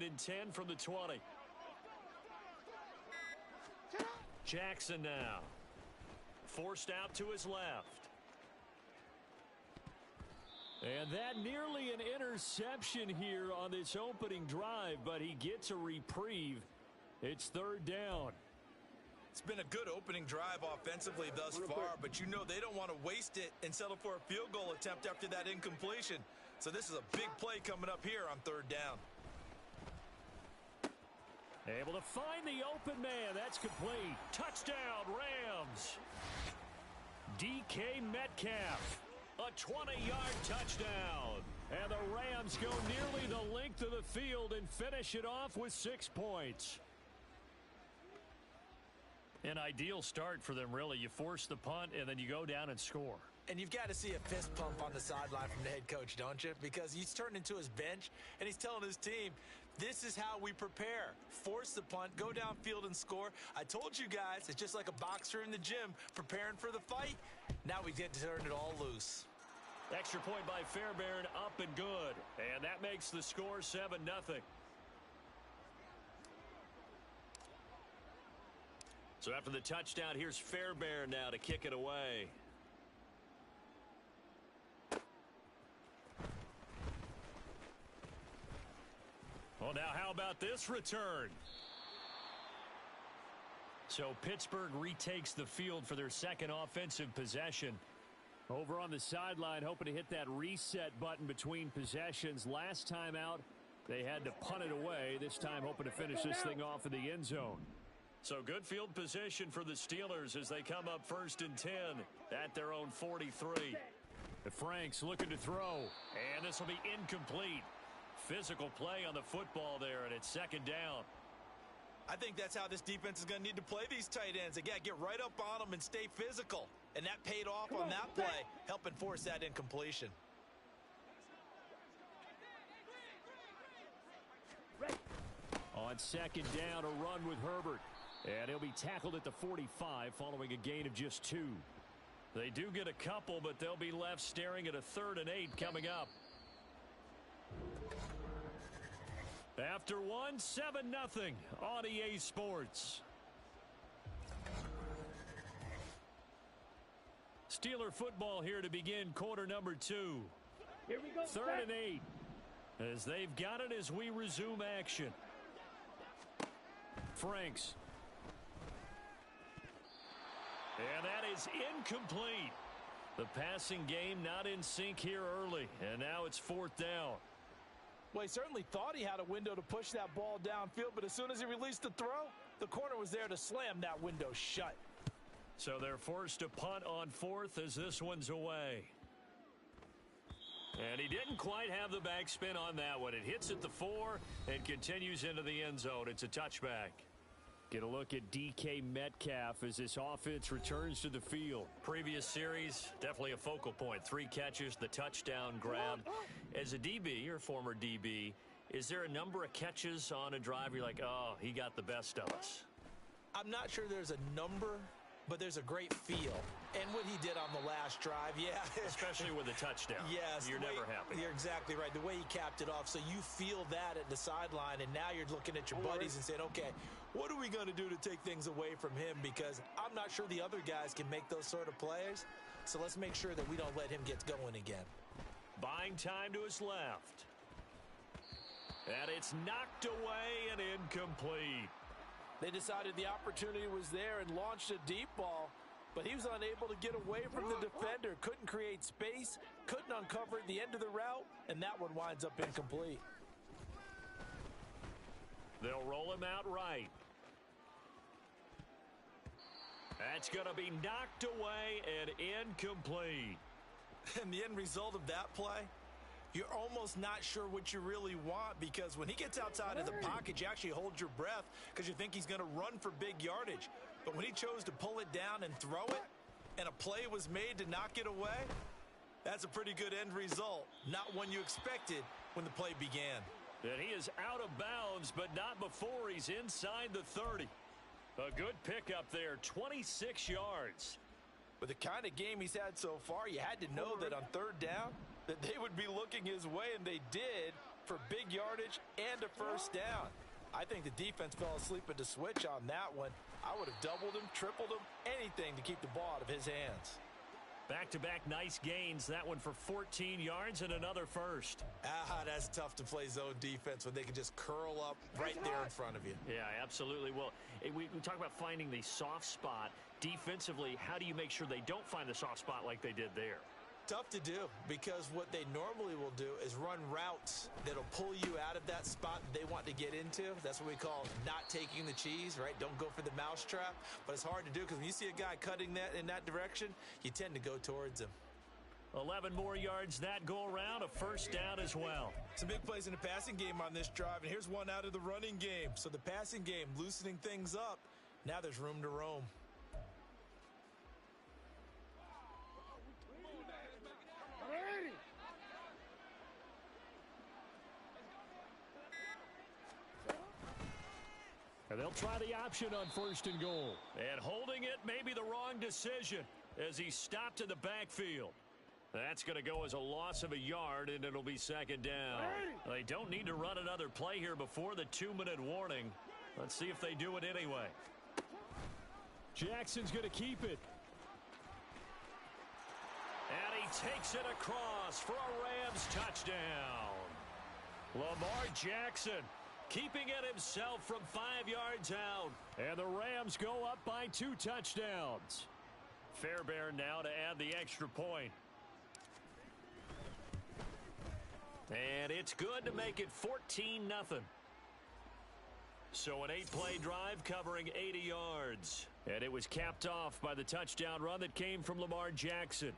2nd and 10 from the 20. Jackson now. Forced out to his left. And that nearly an interception here on this opening drive, but he gets a reprieve. It's 3rd down. It's been a good opening drive offensively thus far, but you know they don't want to waste it and settle for a field goal attempt after that incompletion. So this is a big play coming up here on 3rd down. Able to find the open man. That's complete. Touchdown, Rams. DK Metcalf. A 20-yard touchdown. And the Rams go nearly the length of the field and finish it off with 6 points. An ideal start for them, really. You force the punt, and then you go down and score. And you've got to see a fist pump on the sideline from the head coach, don't you? Because he's turned into his bench, and he's telling his team, this is how we prepare. Force the punt, go downfield and score. I told you guys, it's just like a boxer in the gym preparing for the fight. Now we get to turn it all loose. Extra point by Fairbairn, up and good. And that makes the score 7-0. So after the touchdown, here's Fairbairn now to kick it away. Well, now how about this return? So Pittsburgh retakes the field for their second offensive possession. Over on the sideline, hoping to hit that reset button between possessions. Last time out, they had to punt it away. This time hoping to finish this thing off in the end zone. So good field position for the Steelers as they come up 1st and 10 at their own 43. The Franks looking to throw, and this will be incomplete. Physical play on the football there, and it's 2nd down. I think that's how this defense is going to need to play these tight ends. They got to get right up on them and stay physical. And that paid off on that play, helping force that incompletion. On 2nd down, a run with Herbert. And he'll be tackled at the 45 following a gain of just 2. They do get a couple, but they'll be left staring at a 3rd and 8 coming up. After 1, 7-0 on EA Sports. Steeler football here to begin quarter number 2. Here we go. 3rd and 8. As they've got it as we resume action. Franks. And that is incomplete. The passing game not in sync here early. And now it's 4th down. Well, he certainly thought he had a window to push that ball downfield, but as soon as he released the throw, the corner was there to slam that window shut. So they're forced to punt on 4th as this one's away. And he didn't quite have the backspin on that one. It hits at the 4 and continues into the end zone. It's a touchback. Get a look at DK Metcalf as this offense returns to the field. Previous series, definitely a focal point. 3 catches, the touchdown grab. As a DB, or former DB, is there a number of catches on a drive you're like, oh, he got the best of us? I'm not sure there's a number, but there's a great feel. And what he did on the last drive, yeah. Especially with a touchdown. Yes. You're never happy. You're exactly right. The way he capped it off, so you feel that at the sideline, and now you're looking at your buddies and saying, okay, what are we going to do to take things away from him? Because I'm not sure the other guys can make those sort of plays. So let's make sure that we don't let him get going again. Buying time to his left. And it's knocked away and incomplete. They decided the opportunity was there and launched a deep ball, but he was unable to get away from the defender. Couldn't create space, couldn't uncover at the end of the route, and that one winds up incomplete. They'll roll him out right. That's going to be knocked away and incomplete. And the end result of that play, you're almost not sure what you really want, because when he gets outside of the pocket, you actually hold your breath because you think he's going to run for big yardage. But when he chose to pull it down and throw it, and a play was made to knock it away, that's a pretty good end result. Not one you expected when the play began. And he is out of bounds, but not before he's inside the 30. A good pickup there, 26 yards. With the kind of game he's had so far, you had to know that on 3rd down, that they would be looking his way, and they did, for big yardage and a first down. I think the defense fell asleep at the switch on that one. I would have doubled him, tripled him, anything to keep the ball out of his hands. Back-to-back nice gains. That one for 14 yards and another first. That's tough to play zone defense when they can just curl up right there in front of you. Yeah, absolutely. Well, we talk about finding the soft spot. Defensively, how do you make sure they don't find the soft spot like they did there? Tough to do, because what they normally will do is run routes that'll pull you out of that spot that they want to get into. That's what we call not taking the cheese, right? Don't go for the mousetrap. But it's hard to do because when you see a guy cutting that in that direction, you tend to go towards him. 11 more yards that go around, a first down as well. Some big plays in the passing game on this drive, and here's one out of the running game. So the passing game loosening things up. Now there's room to roam. And they'll try the option on first and goal. And holding it may be the wrong decision as he stopped in the backfield. That's going to go as a loss of a yard, and it'll be second down. They don't need to run another play here before the 2-minute warning. Let's see if they do it anyway. Jackson's going to keep it. And he takes it across for a Rams touchdown. Lamar Jackson keeping it himself from 5 yards out. And the Rams go up by 2 touchdowns. Fairbairn now to add the extra point. And it's good to make it 14-0. So an 8-play drive covering 80 yards. And it was capped off by the touchdown run that came from Lamar Jackson.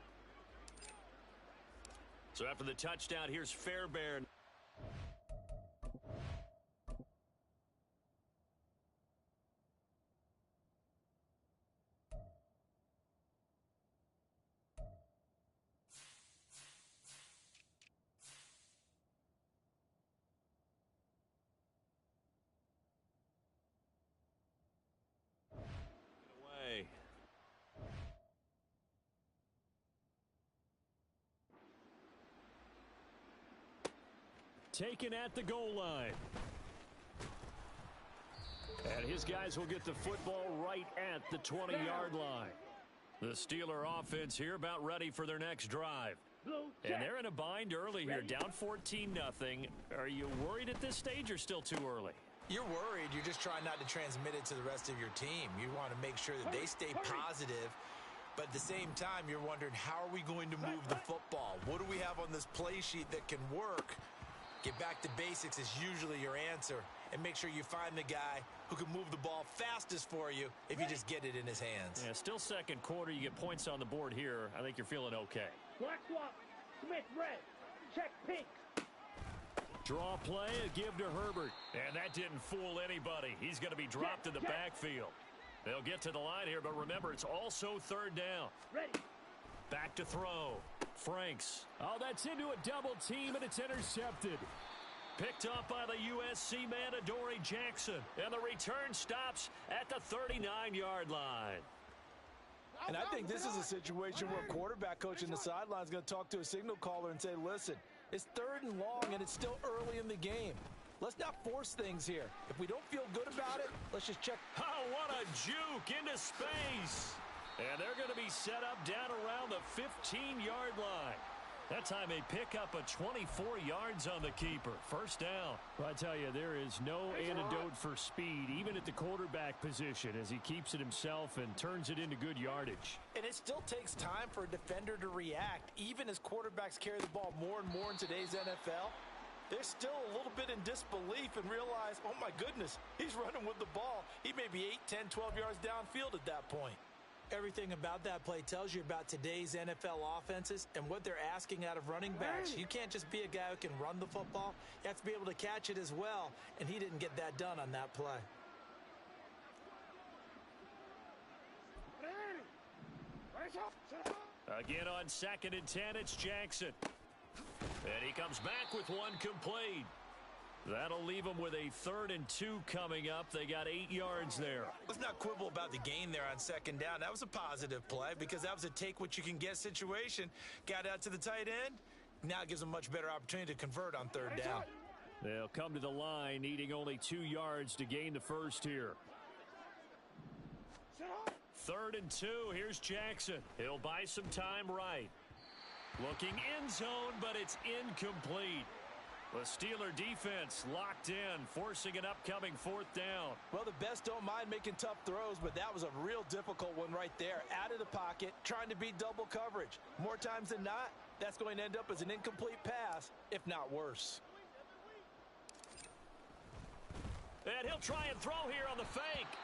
So after the touchdown, here's Fairbairn. Taken at the goal line. And his guys will get the football right at the 20-yard line. The Steeler offense here about ready for their next drive. And they're in a bind early here, down 14-0. Are you worried at this stage or still too early? You're worried. You're just trying not to transmit it to the rest of your team. You want to make sure that they stay positive. But at the same time, you're wondering, how are we going to move the football? What do we have on this play sheet that can work? Get back to basics is usually your answer. And make sure you find the guy who can move the ball fastest for you if you just get it in his hands. Yeah, still second quarter. You get points on the board here. I think you're feeling okay. Black swap. Smith red. Check pink. Draw play, a give to Herbert. And that didn't fool anybody. He's going to be dropped in the backfield. They'll get to the line here, but remember, it's also third down. Ready. Back to throw. Franks. Oh, that's into a double team, and it's intercepted. Picked up by the USC man, Adoree Jackson. And the return stops at the 39-yard line. And I think this is a situation where a quarterback coach in the sideline is going to talk to a signal caller and say, listen, it's 3rd and long, and it's still early in the game. Let's not force things here. If we don't feel good about it, let's just check. Oh, what a juke into space. And they're going to be set up down around the 15-yard line. That time they pick up a 24 yards on the keeper. First down. Well, I tell you, there is no antidote for speed, even at the quarterback position, as he keeps it himself and turns it into good yardage. And it still takes time for a defender to react. Even as quarterbacks carry the ball more and more in today's NFL, they're still a little bit in disbelief and realize, oh, my goodness, he's running with the ball. He may be 8, 10, 12 yards downfield at that point. Everything about that play tells you about today's NFL offenses and what they're asking out of running backs. You can't just be a guy who can run the football. You have to be able to catch it as well, and he didn't get that done on that play. Again on 2nd and 10, it's Jackson. And he comes back with one complete. That'll leave them with a 3rd and 2 coming up. They got 8 yards there. Let's not quibble about the gain there on 2nd down. That was a positive play because that was a take-what-you-can-get situation. Got out to the tight end. Now it gives them a much better opportunity to convert on 3rd down. They'll come to the line, needing only 2 yards to gain the first here. 3rd and 2. Here's Jackson. He'll buy some time right. Looking end zone, but it's incomplete. The Steeler defense locked in, forcing an upcoming 4th down. Well, the best don't mind making tough throws, but that was a real difficult one right there. Out of the pocket, trying to beat double coverage. More times than not, that's going to end up as an incomplete pass, if not worse. And he'll try and throw here on the fake.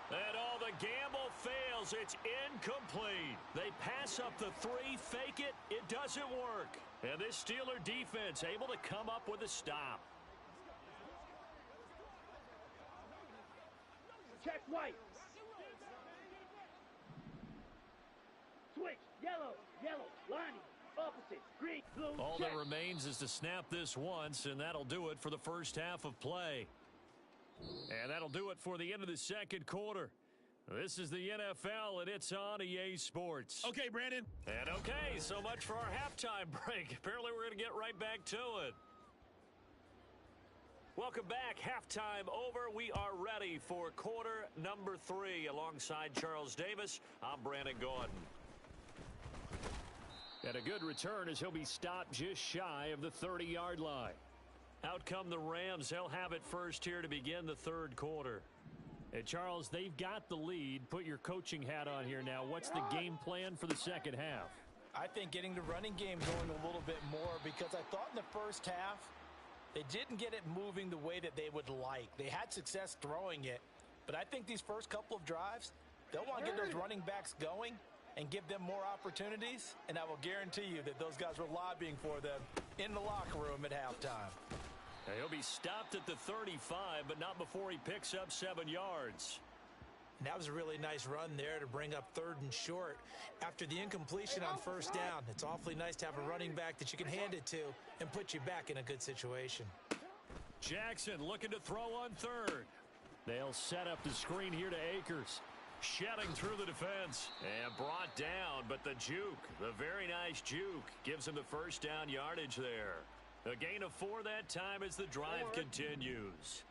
And all the gamble fails. It's incomplete. They pass up the 3, fake it. It doesn't work. And this Steeler defense able to come up with a stop. Check white. Switch. Yellow. Yellow. Lining. Opposite. Green. Blue. All check. that remains is to snap this once, and that'll do it for the first half of play. And that'll do it for the end of the second quarter. This is the NFL, and it's on EA Sports. Okay, Brandon. And okay, so much for our halftime break. Apparently we're going to get right back to it. Welcome back. Halftime over. We are ready for quarter number 3. Alongside Charles Davis, I'm Brandon Gordon. And a good return as he'll be stopped just shy of the 30-yard line. Out come the Rams. They'll have it first here to begin the third quarter. Hey, Charles, they've got the lead. Put your coaching hat on here now. What's the game plan for the second half? I think getting the running game going a little bit more, because I thought in the first half they didn't get it moving the way that they would like. They had success throwing it, but I think these first couple of drives, they'll want to get those running backs going and give them more opportunities, and I will guarantee you that those guys were lobbying for them in the locker room at halftime. He'll be stopped at the 35, but not before he picks up 7 yards. And that was a really nice run there to bring up 3rd and short. After the incompletion on first down, it's awfully nice to have a running back that you can hand it to and put you back in a good situation. Jackson looking to throw on 3rd. They'll set up the screen here to Akers. Shedding through the defense and brought down, but the juke, the very nice juke, gives him the first down yardage there. A gain of 4 that time as the drive continues.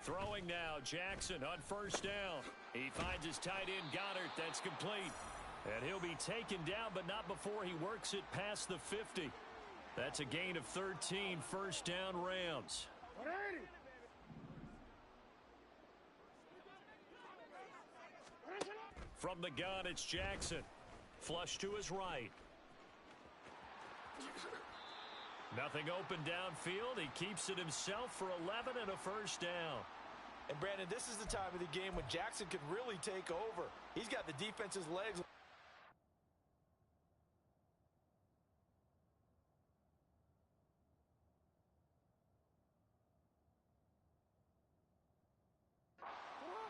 Throwing now, Jackson on first down. He finds his tight end, Goddard. That's complete. And he'll be taken down, but not before he works it past the 50. That's a gain of 13, first down Rams. From the gun, it's Jackson. Flush to his right. Nothing open downfield. He keeps it himself for 11 and a first down. And Brandon, this is the time of the game when Jackson could really take over. He's got the defense's legs.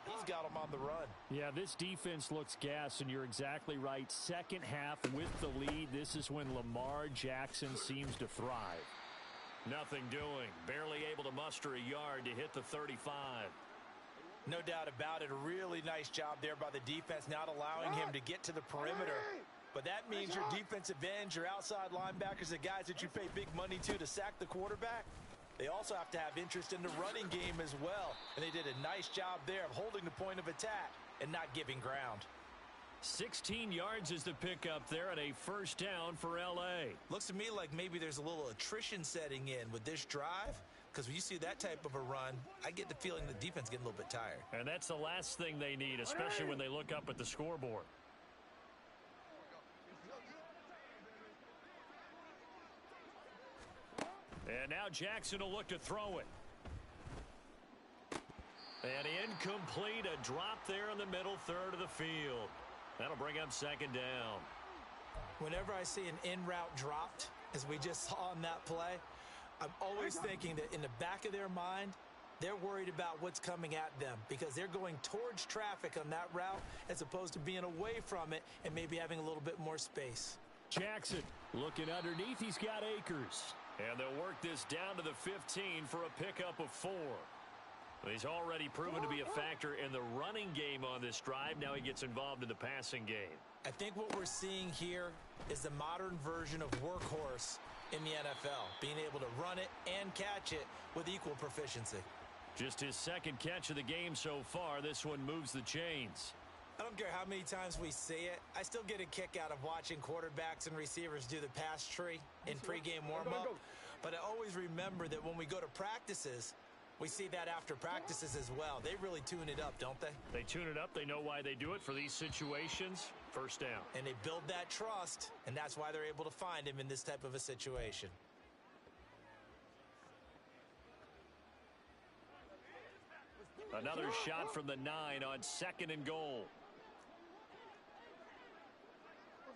He's got him on the run. Yeah, this defense looks gassed, and you're exactly right. Second half with the lead, this is when Lamar Jackson seems to thrive. Nothing doing. Barely able to muster a yard to hit the 35. No doubt about it. A really nice job there by the defense, not allowing him to get to the perimeter. But that means your defensive ends, your outside linebackers, the guys that you pay big money to sack the quarterback, they also have to have interest in the running game as well. And they did a nice job there of holding the point of attack and not giving ground. 16 yards is the pickup there and a first down for L.A. Looks to me like maybe there's a little attrition setting in with this drive, because when you see that type of a run, I get the feeling the defense getting a little bit tired. And that's the last thing they need, especially when they look up at the scoreboard. And now Jackson will look to throw it. And incomplete, a drop there in the middle third of the field. That'll bring up second down. Whenever I see an in-route dropped, as we just saw on that play, I'm always thinking that in the back of their mind, they're worried about what's coming at them because they're going towards traffic on that route as opposed to being away from it and maybe having a little bit more space. Jackson looking underneath. He's got Akers. And they'll work this down to the 15 for a pickup of 4. Well, he's already proven to be a factor in the running game on this drive. Now he gets involved in the passing game. I think what we're seeing here is the modern version of workhorse in the NFL, being able to run it and catch it with equal proficiency. Just his second catch of the game so far. This one moves the chains. I don't care how many times we see it. I still get a kick out of watching quarterbacks and receivers do the pass tree in pregame warm-up. But I always remember that when we go to practices, we see that after practices as well. They really tune it up, don't they? They tune it up. They know why they do it for these situations. First down. And they build that trust, and that's why they're able to find him in this type of a situation. Another shot from the 9 on 2nd and goal.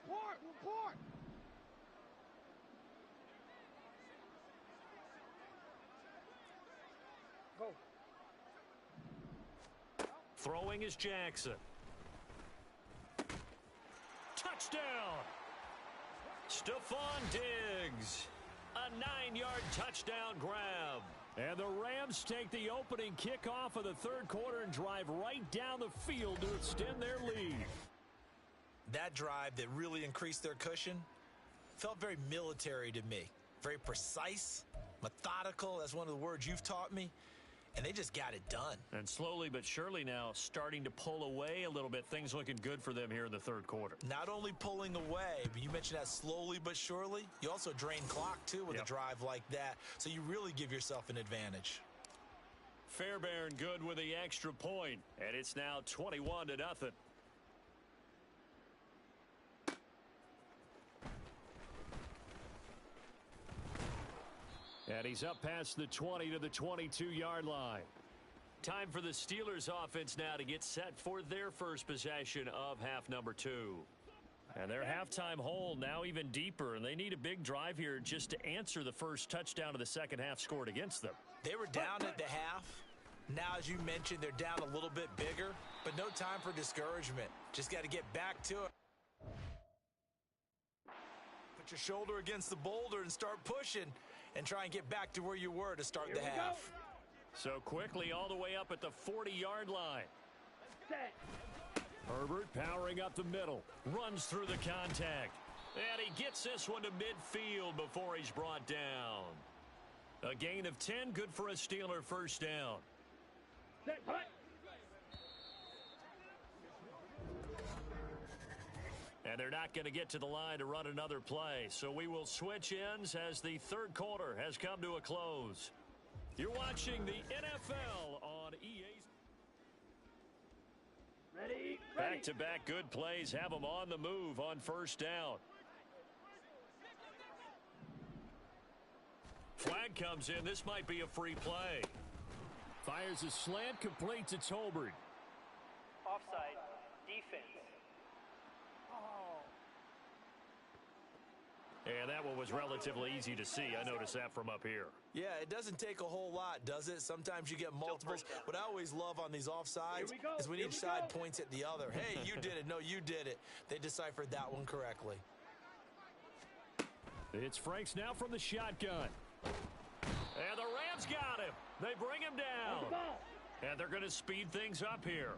Report! Go. Throwing is Jackson. Touchdown! Stephon Diggs. A 9-yard touchdown grab. And the Rams take the opening kickoff of the third quarter and drive right down the field to extend their lead. That drive that really increased their cushion felt very military to me. Very precise, methodical. That's one of the words you've taught me. And they just got it done. And slowly but surely now starting to pull away a little bit. Things looking good for them here in the third quarter. Not only pulling away, but you mentioned that slowly but surely. You also drain clock, too, with a drive like that. So you really give yourself an advantage. Fairbairn good with the extra point. And it's now 21-0. And he's up past the 20 to the 22-yard line. Time for the Steelers offense now to get set for their first possession of half number 2. And their halftime hole now even deeper, and they need a big drive here just to answer the first touchdown of the second half scored against them. They were down at the half. Now, as you mentioned, they're down a little bit bigger, but no time for discouragement. Just got to get back to it. Put your shoulder against the boulder and start pushing and try and get back to where you were to start the half. So quickly all the way up at the 40-yard line. Herbert powering up the middle. Runs through the contact. And he gets this one to midfield before he's brought down. A gain of 10, good for a Steeler first down. And they're not going to get to the line to run another play. So we will switch ends as the third quarter has come to a close. You're watching the NFL on EA's. Ready. Back-to-back good plays have them on the move on first down. Flag comes in. This might be a free play. Fires a slant, complete to Tolbert. Offside, defense. And that one was relatively easy to see. I noticed that from up here. Yeah, it doesn't take a whole lot, does it? Sometimes you get multiples. What I always love on these offsides is when each side points at the other. Hey, you did it. No, you did it. They deciphered that one correctly. It's Franks now from the shotgun. And the Rams got him. They bring him down. And they're going to speed things up here.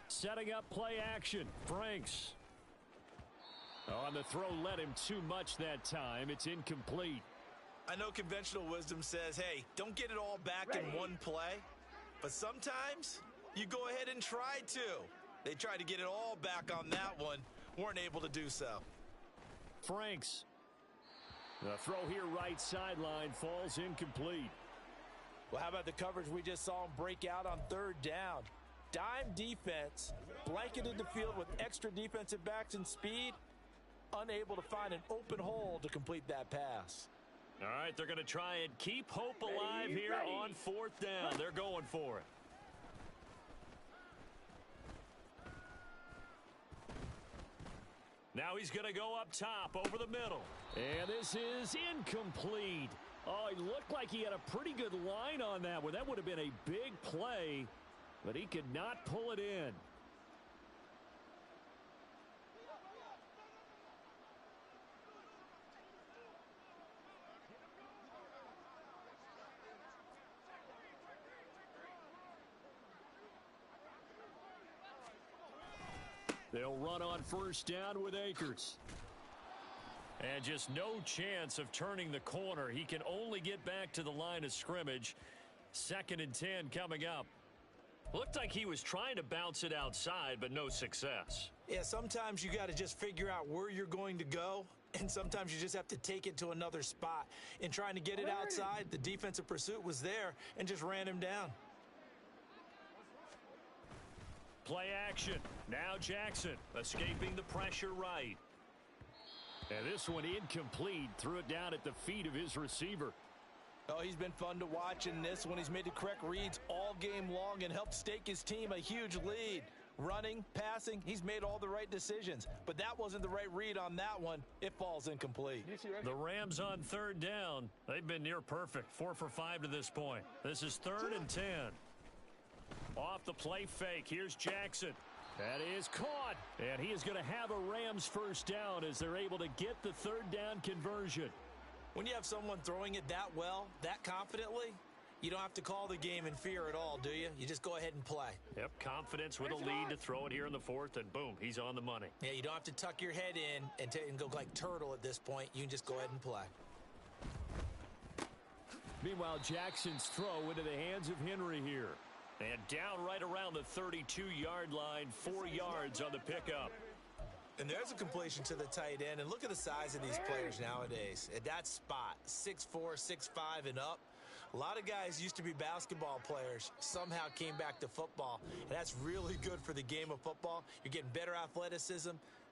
Setting up play action. Franks. On the throw, led him too much that time. It's incomplete. I know conventional wisdom says, hey, don't get it all back in one play. But sometimes you go ahead and try to. They tried to get it all back on that one. Weren't able to do so. Franks. The throw here right sideline falls incomplete. Well, how about the coverage we just saw him break out on third down? Dime defense, blanketed the field with extra defensive backs and speed. Unable to find an open hole to complete that pass. All right, they're going to try and keep hope alive here on fourth down. They're going for it. Now he's going to go up top over the middle. And this is incomplete. Oh, he looked like he had a pretty good line on that one. That would have been a big play, but he could not pull it in. They'll run on first down with Akers. And just no chance of turning the corner. He can only get back to the line of scrimmage. 2nd and 10 coming up. Looked like he was trying to bounce it outside, but no success. Yeah, sometimes you got to just figure out where you're going to go, and sometimes you just have to take it to another spot. In trying to get it outside, the defensive pursuit was there and just ran him down. Play action. Now Jackson escaping the pressure right. And this one incomplete. Threw it down at the feet of his receiver. Oh, he's been fun to watch in this one. He's made the correct reads all game long and helped stake his team a huge lead. Running, passing, he's made all the right decisions. But that wasn't the right read on that one. It falls incomplete. The Rams on 3rd down. They've been near perfect. 4 for 5 to this point. This is 3rd and 10. Off the play fake. Here's Jackson. That is caught. And he is going to have a Rams first down as they're able to get the 3rd down conversion. When you have someone throwing it that well, that confidently, you don't have to call the game in fear at all, do you? You just go ahead and play. Yep, confidence with a lead to throw it here in the 4th, and boom, he's on the money. Yeah, you don't have to tuck your head in and go like turtle at this point. You can just go ahead and play. Meanwhile, Jackson's throw into the hands of Henry here. And down right around the 32-yard line, 4 yards on the pickup. And there's a completion to the tight end. And look at the size of these players nowadays. At that spot, 6'4", 6'5", and up. A lot of guys used to be basketball players, somehow came back to football. And that's really good for the game of football. You're getting better athleticism,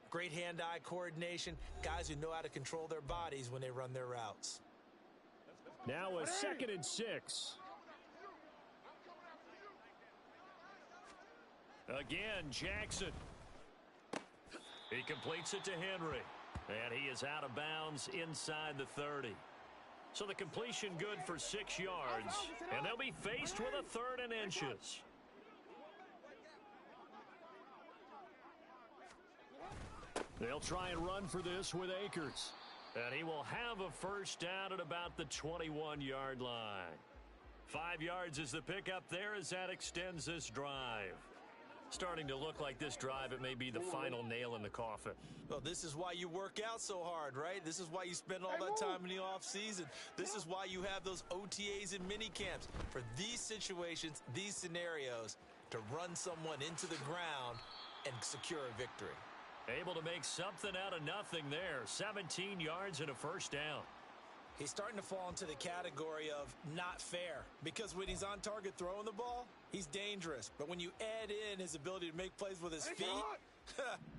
great hand-eye coordination, guys who know how to control their bodies when they run their routes. Now a 2nd and 6. Again, Jackson. He completes it to Henry. And he is out of bounds inside the 30. So the completion good for 6 yards. And they'll be faced with a 3rd and inches. They'll try and run for this with Akers. And he will have a first down at about the 21-yard line. 5 yards is the pickup there as that extends this drive. Starting to look like this drive, it may be the final nail in the coffin. Well, this is why you work out so hard, right? This is why you spend all that time in the offseason. This is why you have those OTAs and mini camps. For these situations, these scenarios, to run someone into the ground and secure a victory. Able to make something out of nothing there. 17 yards and a first down. He's starting to fall into the category of not fair, because when he's on target throwing the ball, he's dangerous. But when you add in his ability to make plays with his feet,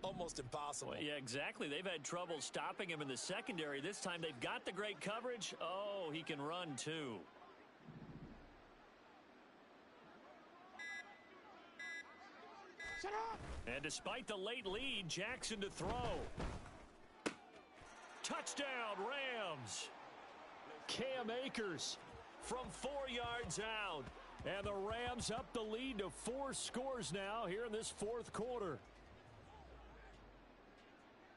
almost impossible. Well, yeah, exactly. They've had trouble stopping him in the secondary. This time they've got the great coverage. Oh, he can run too. And despite the late lead, Jackson to throw. Touchdown, Rams. Cam Akers from 4 yards out. And the Rams up the lead to 4 scores now here in this 4th quarter.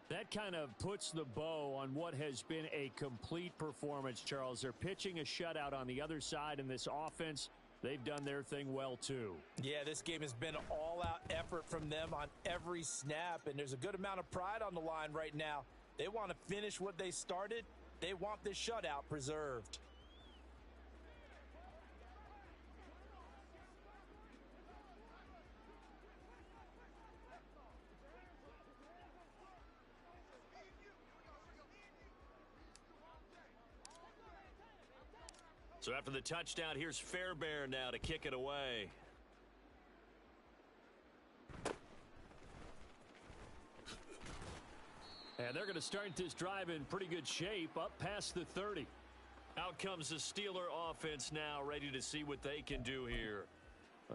That kind of puts the bow on what has been a complete performance, Charles. They're pitching a shutout on the other side in this offense. They've done their thing well, too. Yeah, this game has been all-out effort from them on every snap, and there's a good amount of pride on the line right now. They want to finish what they started. They want this shutout preserved. So after the touchdown, here's Fairbairn now to kick it away. And they're going to start this drive in pretty good shape, up past the 30. Out comes the Steeler offense now, ready to see what they can do here.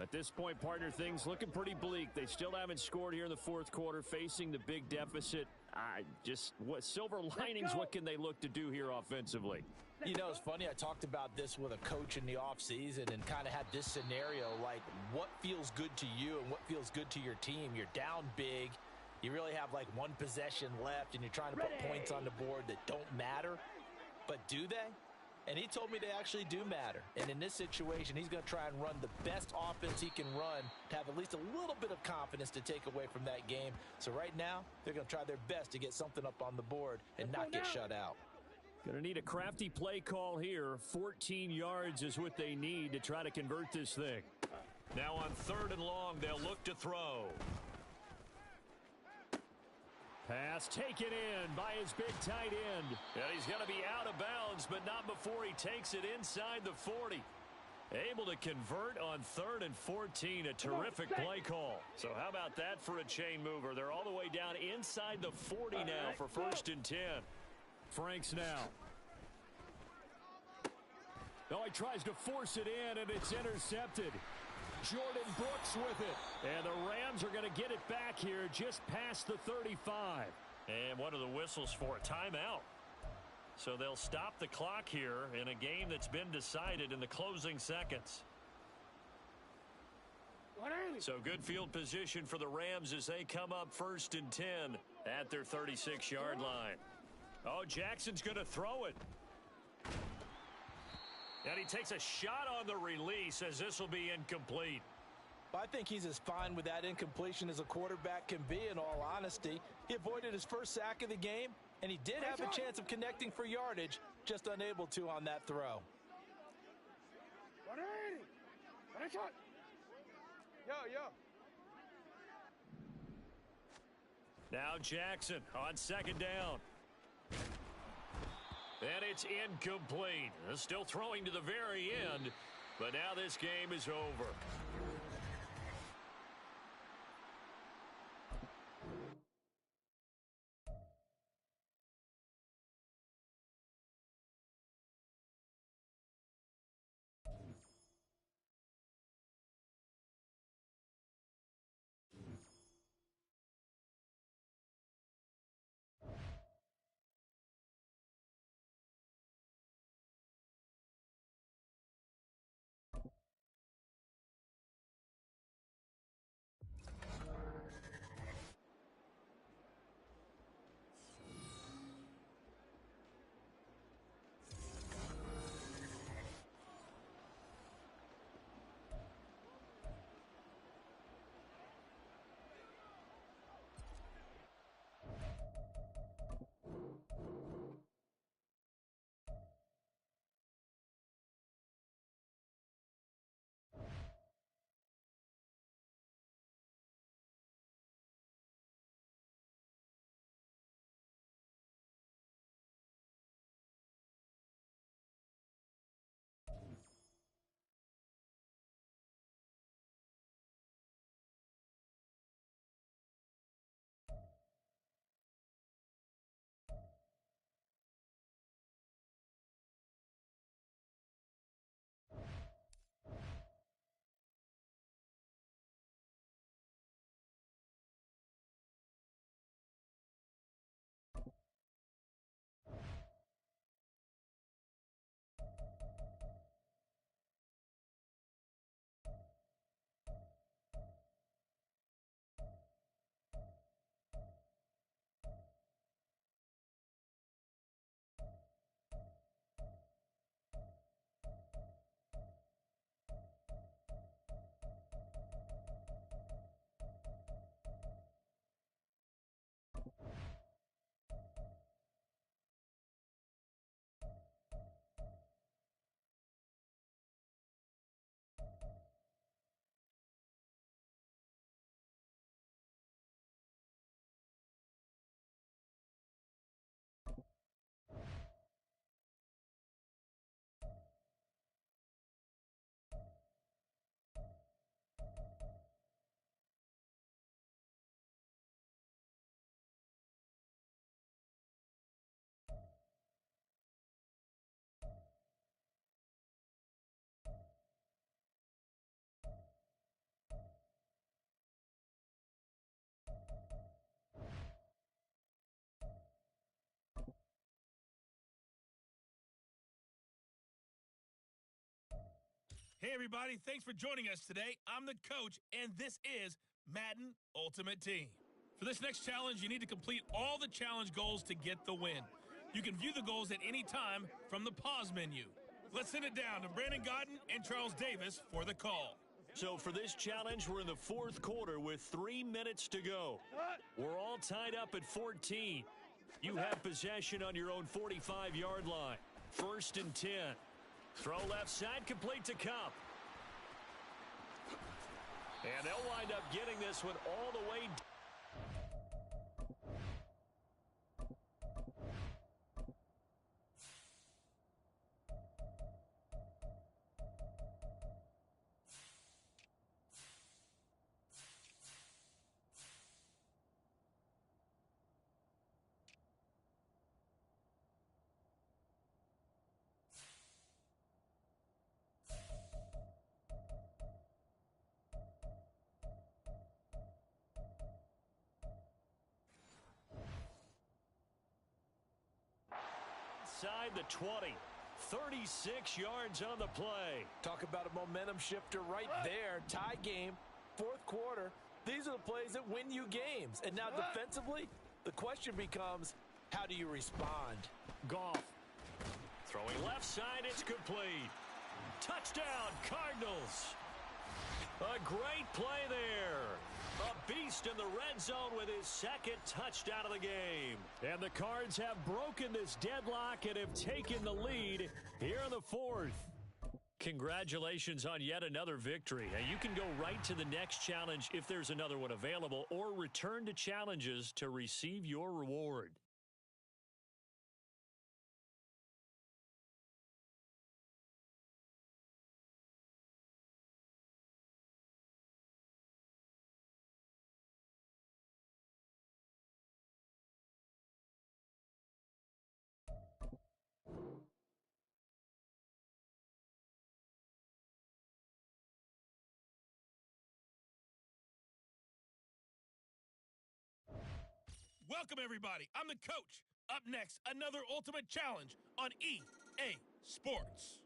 At this point, partner, things looking pretty bleak. They still haven't scored here in the 4th quarter, facing the big deficit. What silver linings, what can they look to do here offensively? You know, it's funny. I talked about this with a coach in the offseason and kind of had this scenario, like what feels good to you and what feels good to your team. You're down big. You really have like one possession left, and you're trying to put points on the board that don't matter. But do they? And he told me they actually do matter. And in this situation, he's going to try and run the best offense he can run to have at least a little bit of confidence to take away from that game. So right now, they're going to try their best to get something up on the board and not get shut out. Going to need a crafty play call here. 14 yards is what they need to try to convert this thing. Now on 3rd and long, they'll look to throw. Pass taken in by his big tight end. And he's going to be out of bounds, but not before he takes it inside the 40. Able to convert on 3rd and 14. A terrific play call. So how about that for a chain mover? They're all the way down inside the 40 now for 1st and 10. Franks now. No, he tries to force it in, and it's intercepted. Jordan Brooks with it. And the Rams are going to get it back here just past the 35. And what are the whistles for? Timeout. So they'll stop the clock here in a game that's been decided in the closing seconds. So good field position for the Rams as they come up 1st and 10 at their 36-yard line. Oh, Jackson's going to throw it. And he takes a shot on the release as this will be incomplete. I think he's as fine with that incompletion as a quarterback can be, in all honesty. He avoided his first sack of the game, and he did have a chance of connecting for yardage, just unable to on that throw. Now Jackson on 2nd down. And it's incomplete. Still throwing to the very end, but now this game is over. Hey, everybody. Thanks for joining us today. I'm the coach, and this is Madden Ultimate Team. For this next challenge, you need to complete all the challenge goals to get the win. You can view the goals at any time from the pause menu. Let's send it down to Brandon Godden and Charles Davis for the call. So for this challenge, we're in the fourth quarter with 3 minutes to go. We're all tied up at 14. You have possession on your own 45-yard line. 1st and 10. Throw left side, complete to Cup. And they'll wind up getting this one all the way. Inside the 20. 36 yards on the play. Talk about a momentum shifter right there. Tie game, fourth quarter. These are the plays that win you games. And now defensively, the question becomes, how do you respond? Goff. Throwing left side, it's complete. Touchdown, Cardinals. A great play there. A beast in the red zone with his second touchdown of the game. And the Cards have broken this deadlock and have taken the lead here in the fourth. Congratulations on yet another victory. And you can go right to the next challenge if there's another one available, or return to challenges to receive your reward. Welcome, everybody. I'm the coach. Up next, another ultimate challenge on EA Sports.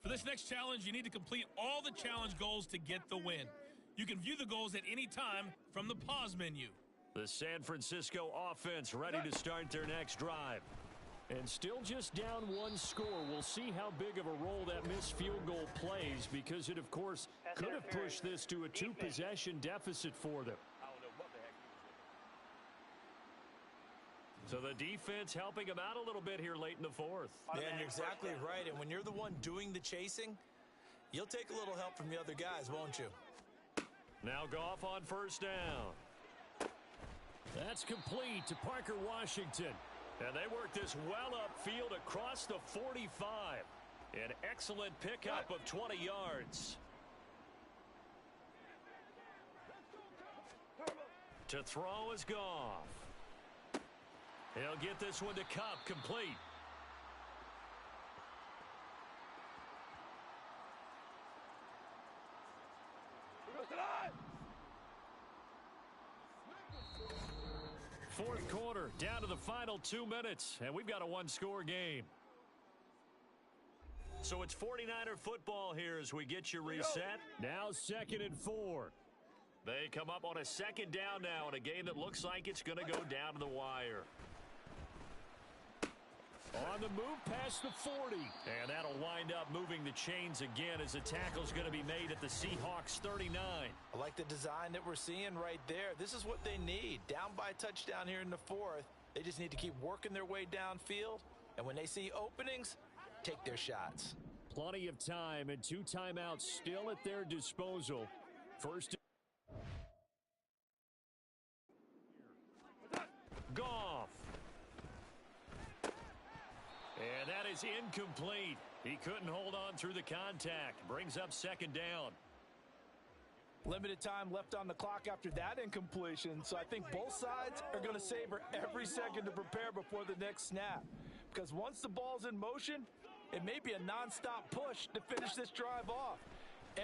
For this next challenge, you need to complete all the challenge goals to get the win. You can view the goals at any time from the pause menu. The San Francisco offense ready to start their next drive. And still just down one score. We'll see how big of a role that missed field goal plays, because it, of course, could have pushed this to a two-possession deficit for them. So the defense helping him out a little bit here late in the fourth. Yeah, and you're exactly right. And when you're the one doing the chasing, you'll take a little help from the other guys, won't you? Now Goff on first down. That's complete to Parker Washington. And they work this well upfield across the 45. An excellent pickup of 20 yards. To throw is Goff. He'll get this one to Cup, complete. Fourth quarter, down to the final 2 minutes, and we've got a one-score game. So it's 49er football here as we get you reset. Now 2nd and 4. They come up on a second down now in a game that looks like it's going to go down to the wire. On the move past the 40. And that'll wind up moving the chains again as the tackle's going to be made at the Seahawks 39. I like the design that we're seeing right there. This is what they need. Down by a touchdown here in the fourth. They just need to keep working their way downfield. And when they see openings, take their shots. Plenty of time and 2 timeouts still at their disposal. First. Goff. And that is incomplete. He couldn't hold on through the contact. Brings up 2nd down. Limited time left on the clock after that incompletion, so I think both sides are going to savor every second to prepare before the next snap. Because once the ball's in motion, it may be a nonstop push to finish this drive off.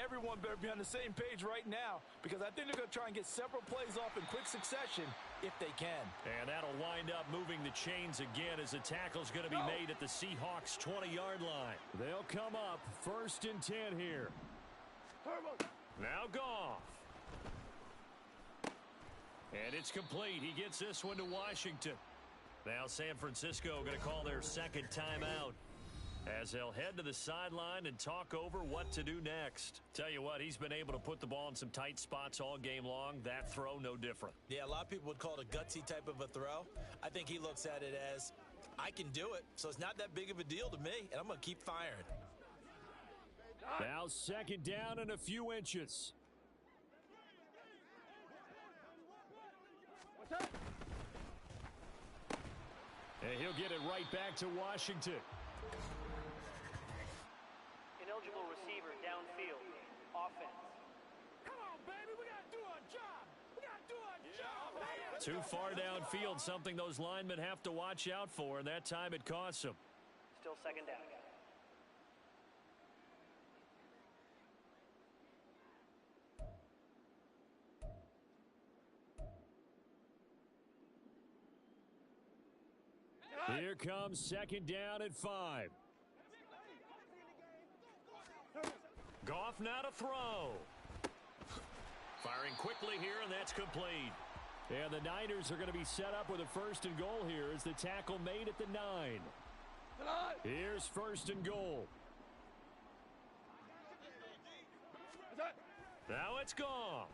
Everyone better be on the same page right now, because I think they're going to try and get several plays off in quick succession if they can. And that'll wind up moving the chains again as the tackle's going to be made at the Seahawks 20-yard line. They'll come up 1st and 10 here. Now Goff. And it's complete. He gets this one to Washington. Now San Francisco going to call their second timeout as they'll head to the sideline and talk over what to do next. Tell you what, he's been able to put the ball in some tight spots all game long. That throw, no different. Yeah, a lot of people would call it a gutsy type of a throw. I think he looks at it as, I can do it, so it's not that big of a deal to me, and I'm going to keep firing. Now second down and a few inches. What's up? And he'll get it right back to Washington. Ineligible receiver downfield. Offense. Come on, baby. We got to do our job. We got to do our job, baby. Too far downfield, something those linemen have to watch out for, and that time it costs them. Still second down. Here comes second down at 5. Goff now to throw. Firing quickly here, and that's complete. And the Niners are going to be set up with a first and goal here as the tackle made at the 9. Here's first and goal. Now it's Goff.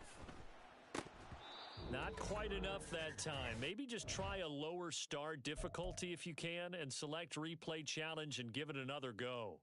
Not quite enough that time. Maybe just try a lower start difficulty if you can and select replay challenge and give it another go.